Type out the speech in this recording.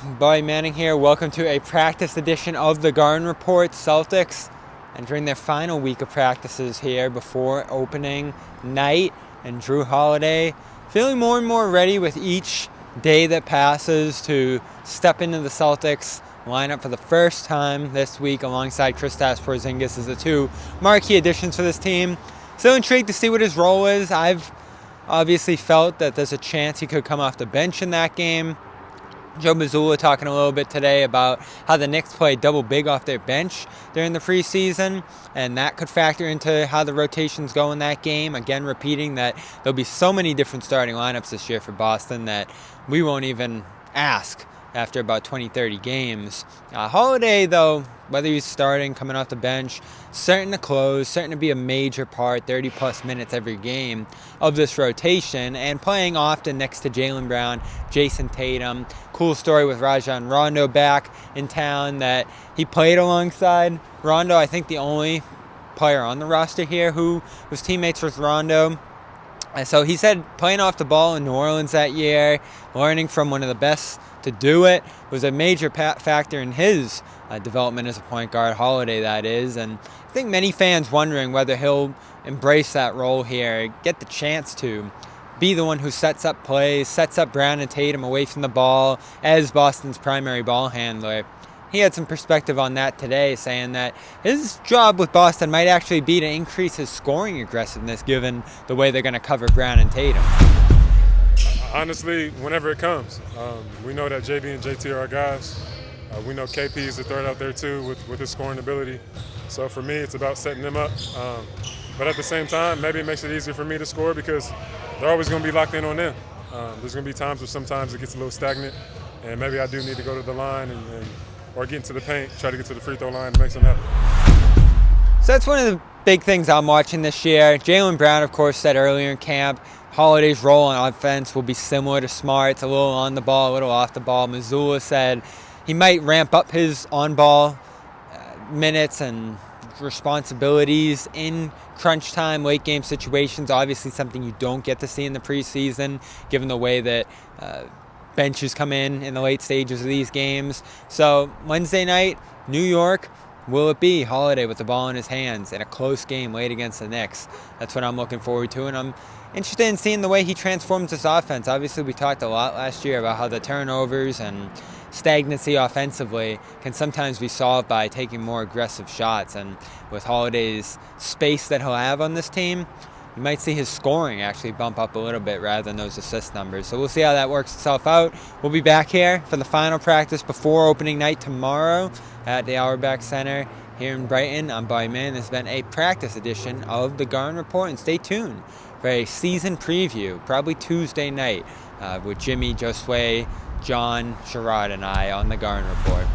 Bobby Manning here. Welcome to a practice edition of the Garden Report. Celtics entering their final week of practices here before opening night, and Jrue Holiday feeling more and more ready with each day that passes to step into the Celtics lineup for the first time this week alongside Kristaps Porzingis as the two marquee additions for this team. So intrigued to see what his role is. I've obviously felt that there's a chance he could come off the bench in that game. Joe Mazzulla talking a little bit today about how the Knicks play double big off their bench during the preseason, and that could factor into how the rotations go in that game. Again, repeating that there'll be so many different starting lineups this year for Boston that we won't even ask after about 20-30 games. Holiday, though, whether he's starting, coming off the bench, certain to close, certain to be a major part, 30-plus minutes every game of this rotation, and playing often next to Jaylen Brown, Jayson, Tatum. Cool story with Rajon Rondo back in town that he played alongside Rondo. I think the only player on the roster here who was teammates with Rondo. So he said playing off the ball in New Orleans that year, learning from one of the best to do it, was a major factor in his development as a point guard, Holiday that is. And I think many fans wondering whether he'll embrace that role here, get the chance to be the one who sets up plays, sets up Brown and Tatum away from the ball as Boston's primary ball handler. He had some perspective on that today, saying that his job with Boston might actually be to increase his scoring aggressiveness given the way they're going to cover Brown and Tatum. Honestly, whenever it comes. We know that JB and JT are our guys. We know KP is the third out there too with his scoring ability. So for me, it's about setting them up. But at the same time, maybe it makes it easier for me to score because they're always going to be locked in on them. There's going to be times where sometimes it gets a little stagnant, and maybe I do need to go to the line or get into the paint, try to get to the free throw line to make something happen. So that's one of the big things I'm watching this year. Jaylen Brown, of course, said earlier in camp, Holiday's role on offense will be similar to Smart's, a little on the ball, a little off the ball. Mazzulla said he might ramp up his on-ball minutes and responsibilities in crunch time, late game situations. Obviously something you don't get to see in the preseason, given the way that benches come in the late stages of these games. So Wednesday night, New York, will it be Holiday with the ball in his hands in a close game late against the Knicks? That's what I'm looking forward to, and I'm interested in seeing the way he transforms this offense. Obviously, we talked a lot last year about how the turnovers and stagnancy offensively can sometimes be solved by taking more aggressive shots, and with Holiday's space that he'll have on this team, you might see his scoring actually bump up a little bit rather than those assist numbers. So we'll see how that works itself out. We'll be back here for the final practice before opening night tomorrow at the Auerbach Center here in Brighton. I'm Bobby Manning. This has been a practice edition of the Garden Report, and stay tuned for a season preview, probably Tuesday night, with Jimmy, Josue, John, Sherrod, and I on the Garden Report.